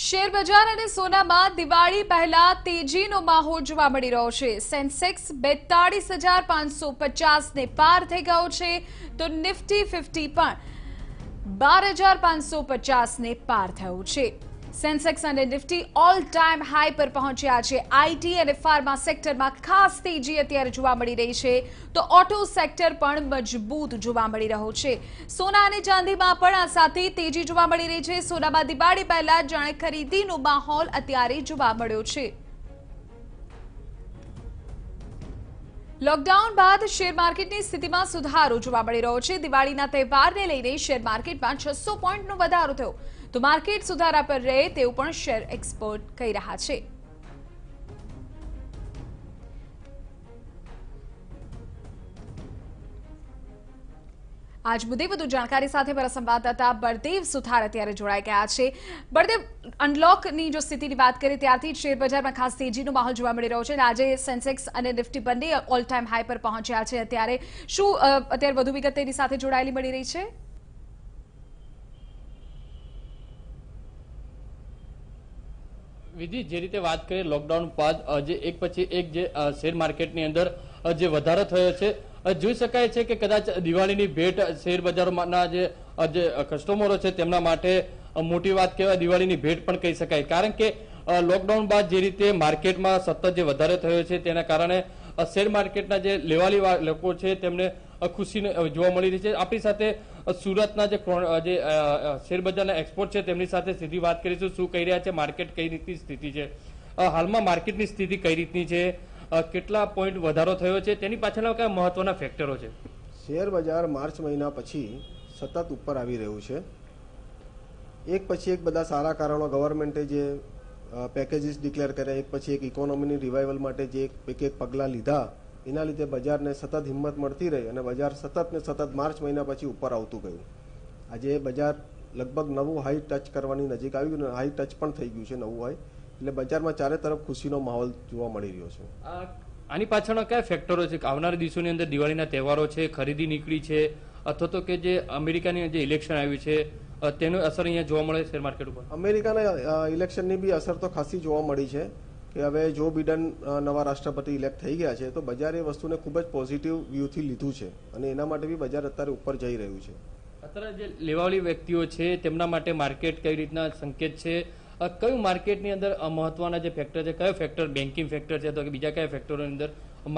Share બજાર અને સોનામાં દિવાળી પહેલા તેજીનો માહોલ જોવા મળી રહ્યો છે। સેન્સેક્સ 42,550 ને પાર થઈ ગયો છે તો નિફ્ટી 50 પણ 12,550 ને પાર થયું છે। સેન્સેક્સ અને નિફ્ટી ઓલ ટાઈમ હાઈ પર પહોંચ્યા છે। આઈટી અને ફાર્મા સેક્ટરમાં ખાસ તેજી અત્યારે જોવા મળી રહી છે તો ઓટો સેક્ટર પણ મજબૂત જોવા મળી રહ્યો છે। સોના અને ચાંદીમાં પણ આ સાથે તેજી જોવા મળી રહી છે। સોનામાં દિવાળી પહેલા જાણે ખરીદીનો માહોલ અત્યારે જોવા મળ્યો છે। લોકડાઉન બાદ શેર માર્કેટની સ્થિતિમાં સુધારો જોવા મળી રહ્યો છે। દિવાળીના તહેવારને લઈને શેર માર્કેટમાં 600 પોઈન્ટનો વધારો થયો તો માર્કેટ સુધારા પર રહે તેવું પણ શેર એક્સપર્ટ કહી રહ્યા છે। આજ મુદ્દે વધુ જાણકારી સાથે મારા સંવાદદાતા બળદેવ સુથાર અત્યારે જોડાઈ ગયા છે। બળદેવ, અનલોકની જો સ્થિતિની વાત કરીએ ત્યારથી જ શેર બજારમાં ખાસ તેજીનો માહોલ જોવા મળી રહ્યો છે અને આજે સેન્સેક્સ અને નિફ્ટી બંને ઓલ ટાઈમ હાઈ પર પહોંચ્યા છે। અત્યારે શું અત્યારે વધુ વિગત તેની સાથે જોડાયેલી મળી રહી છે? વિધિ, જે રીતે વાત કરીએ લોકડાઉન બાદ જે એક પછી એક જે શેર માર્કેટની અંદર જે વધારો થયો છે, જોઈ શકાય છે કે કદાચ દિવાળીની ભેટ શેર બજારોના જે કસ્ટમરો છે તેમના માટે મોટી વાત કહેવાય, દિવાળીની ભેટ પણ કહી શકાય। કારણ કે લોકડાઉન બાદ જે રીતે માર્કેટમાં સતત જે વધારો થયો છે તેના કારણે શેર માર્કેટના જે લેવાલી લોકો છે તેમને ખુશી જોવા મળી રહી છે। આપણી સાથે સુરતના જે શેર બજારના એક્સપર્ટ છે તેમની સાથે સીધી વાત કરીશું। શું કહી રહ્યા છે, માર્કેટ કઈ રીતની સ્થિતિ છે, હાલમાં માર્કેટની સ્થિતિ કઈ રીતની છે, કેટલા પોઈન્ટ વધારો થયો છે, તેની પાછળના કયા મહત્વના ફેક્ટરો છે? શેર બજાર માર્ચ મહિના પછી સતત ઉપર આવી રહ્યું છે। એક પછી એક બધા સારા કારણો, ગવર્મેન્ટે જે પેકેજીસ ડિક્લેર કર્યા, એક પછી એક ઇકોનોમીની રિવાઇવલ માટે જે એક પગલાં લીધા, એના લીધે બજારને સતત હિંમત મળતી રહી અને બજાર સતત ને સતત માર્ચ મહિના પછી ઉપર આવતું ગયું। આજે બજાર લગભગ નવું હાઈ ટચ કરવાની નજીક આવ્યું અને હાઈ ટચ પણ થઈ ગયું છે, નવું હાઈ। એટલે બજારમાં ચારે તરફ ખુશીનો માહોલ જોવા મળી રહ્યો છે। આની પાછળના કયા ફેક્ટરો છે? આવનારા દિવસોની અંદર દિવાળીના તહેવારો છે, ખરીદી નીકળી છે, અથવા તો કે જે અમેરિકાની જે ઇલેક્શન આવ્યું છે તેનો અસર અહીંયા જોવા મળે શેર માર્કેટ ઉપર? અમેરિકાના ઇલેક્શનની બી અસર તો ખાસી જોવા મળી છે કે હવે જો બિડન નવા રાષ્ટ્રપતિ ઇલેક્ટ થઈ ગયા છે તો બજારે વસ્તુને ખૂબ જ પોઝિટિવ વ્યૂથી લીધું છે અને એના માટે બી બજાર અત્યારે ઉપર જઈ રહ્યું છે। અત્યારે જે લેવાવાળી વ્યક્તિઓ છે તેમના માટે માર્કેટ કઈ રીતના સંકેત છે? કયું માર્કેટની અંદર મહત્વના જે ફેક્ટર છે, કયો ફેક્ટર બેન્કિંગ ફેક્ટર છે તો કે બીજા કયા ફેક્ટરોની અંદર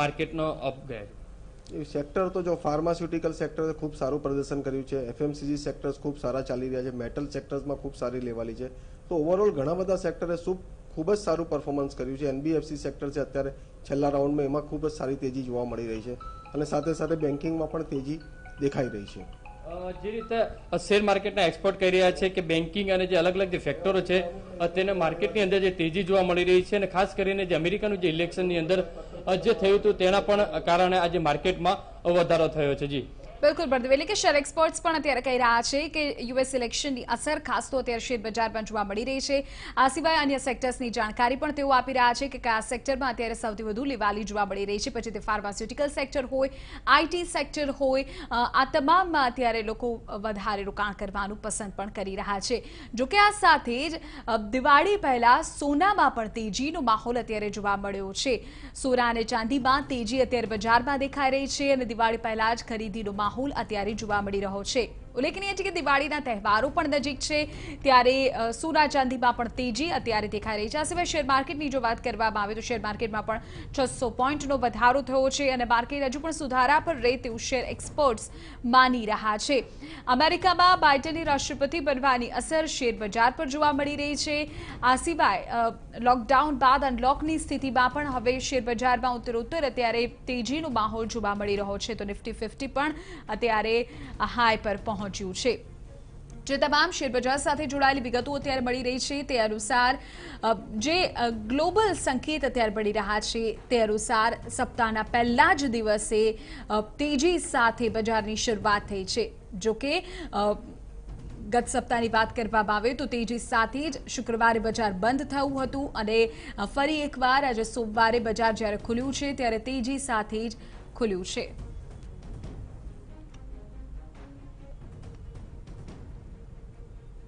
માર્કેટનો અપ ગયા છે? એ સેક્ટર તો જો ફાર્માસ્યુટિકલ સેક્ટરે ખૂબ સારું પ્રદર્શન કર્યું છે, એફએમસીજી સેક્ટર્સ ખૂબ સારા ચાલી રહ્યા છે, મેટલ સેક્ટર્સમાં ખૂબ સારી લેવાલી છે। તો ઓવરઓલ ઘણા બધા સેક્ટરે ખૂબ જ સારું પરફોર્મન્સ કર્યું છે। એનબીએફસી સેક્ટર છે અત્યારે છેલ્લા રાઉન્ડમાં, એમાં ખૂબ જ સારી તેજી જોવા મળી રહી છે અને સાથે સાથે બેન્કિંગમાં પણ તેજી દેખાઈ રહી છે। જે રીતે શેર માર્કેટના એક્સપર્ટ કહી રહ્યા છે કે બેન્કિંગ અને જે અલગ અલગ જે ફેક્ટરો છે તેને માર્કેટની અંદર જે તેજી જોવા મળી રહી છે અને ખાસ કરીને જે અમેરિકાનું જે ઇલેક્શનની અંદર જે થયું હતું તેના પણ કારણે આજે માર્કેટમાં વધારો થયો છે। જી બિલકુલ બળદેવ, એટલે કે શેર એક્સપર્ટ્સ પણ અત્યારે કહી રહ્યા છે કે યુએસ ઇલેક્શનની અસર ખાસ તો અત્યારે શેર બજારમાં જોવા મળી રહી છે। આ સિવાય અન્ય સેક્ટર્સની જાણકારી પણ તેઓ આપી રહ્યા છે કે કયા સેક્ટરમાં અત્યારે સૌથી વધુ લેવાલી જોવા મળી રહી છે। પછી તે ફાર્માસ્યુટિકલ સેક્ટર હોય, આઈટી સેક્ટર હોય, આ તમામમાં અત્યારે લોકો વધારે રોકાણ કરવાનું પસંદ પણ કરી રહ્યા છે। જોકે આ સાથે જ દિવાળી પહેલા સોનામાં પણ તેજીનો માહોલ અત્યારે જોવા મળ્યો છે। સોના અને ચાંદીમાં તેજી અત્યારે બજારમાં દેખાઈ રહી છે અને દિવાળી પહેલા જ ખરીદીનો માહોલ અત્યારે જોવા મળી રહ્યો છે। ઉલ્લેખનીય છે કે દિવાળીના તહેવારો પણ નજીક છે ત્યારે સોના ચાંદીમાં પણ તેજી અત્યારે દેખાઈ રહી છે। આ સિવાય શેર માર્કેટની જો વાત કરવામાં આવે તો શેર માર્કેટમાં પણ 600 પોઈન્ટનો વધારો થયો છે અને માર્કેટ હજુ પણ સુધારા પર રહે તેવું શેર એક્સપર્ટ્સ માની રહ્યા છે। અમેરિકામાં બાઇડનની રાષ્ટ્રપતિ બનવાની અસર શેર બજાર પર જોવા મળી રહી છે। આ સિવાય લોકડાઉન બાદ અનલોકની સ્થિતિમાં પણ હવે શેર બજારમાં ઉત્તરોત્તર અત્યારે તેજીનો માહોલ જોવા મળી રહ્યો છે તો નિફ્ટી 50 પણ અત્યારે હાઈ પર પહોંચ્યું છે। જે તમામ શેર બજાર સાથે જોડાયેલી વિગતો અત્યારે મળી રહી છે તે અનુસાર જે ગ્લોબલ સંકેત અત્યારે મળી રહ્યા છે તે અનુસાર સપ્તાહના પહેલા જ દિવસે તેજી સાથે બજારની શરૂઆત થઈ છે। જોકે ગત સપ્તાહની વાત કરવામાં આવે તો તેજી સાથે જ શુક્રવારે બજાર બંધ થયું હતું અને ફરી એકવાર આજે સોમવારે બજાર જ્યારે ખુલ્યું છે ત્યારે તેજી સાથે જ ખુલ્યું છે।